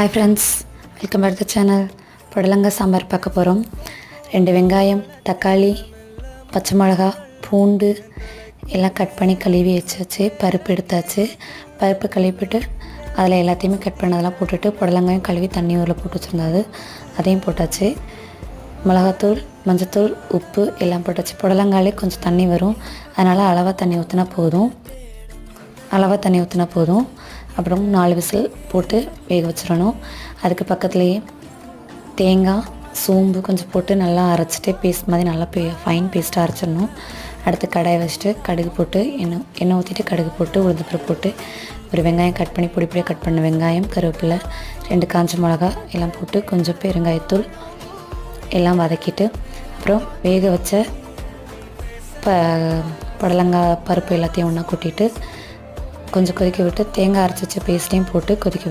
Hi friends, welcome back to channel. புடலங்காய் சாம்பார் பார்க்க போகிறோம். 2 வெங்காயம், தக்காளி, பச்சை மிளகா, பூண்டு எல்லாம் கட் பண்ணி கழுவி வச்சாச்சு. பருப்பு எடுத்தாச்சு. பருப்பு கழுவிட்டு அதில் எல்லாத்தையுமே கட் பண்ணதெல்லாம் போட்டுட்டு புடலங்காயும் கழுவி தண்ணி ஊரில் போட்டு வச்சுருந்தது அதையும் போட்டாச்சு. மிளகாத்தூள், மஞ்சத்தூள், உப்பு எல்லாம் போட்டாச்சு. புடலங்காயிலே கொஞ்சம் தண்ணி வரும், அதனால் அளவாக தண்ணி ஊற்றினா போதும். அப்புறம் 4 விசில் போட்டு வேக வச்சிடணும். அதுக்கு பக்கத்துலேயே தேங்காய், சோம்பு கொஞ்சம் போட்டு நல்லா அரைச்சிட்டு பேஸ்ட் மாதிரி நல்லா ஃபைன் பேஸ்ட்டாக அரைச்சிடணும். அடுத்து கடாயை வச்சுட்டு கடுகு போட்டு எண்ணெய் ஊற்றிட்டு கடுகு போட்டு உளுந்தப்பருப்பு போட்டு ஒரு வெங்காயம் கட் பண்ணி பொடிப்பொடியாக கட் பண்ண வெங்காயம், கருவேப்பிலை, 2 காஞ்ச மிளகா எல்லாம் போட்டு கொஞ்சம் பெருங்காயத்தூள் எல்லாம் வதக்கிட்டு அப்புறம் வேக வச்ச புடலங்காய் பருப்பு எல்லாத்தையும் ஒன்றா கொட்டிட்டு கொஞ்சம் கொதிக்க விட்டு தேங்காய் அரைச்சி வச்ச பேஸ்ட்டையும் போட்டு கொதிக்க விட்டு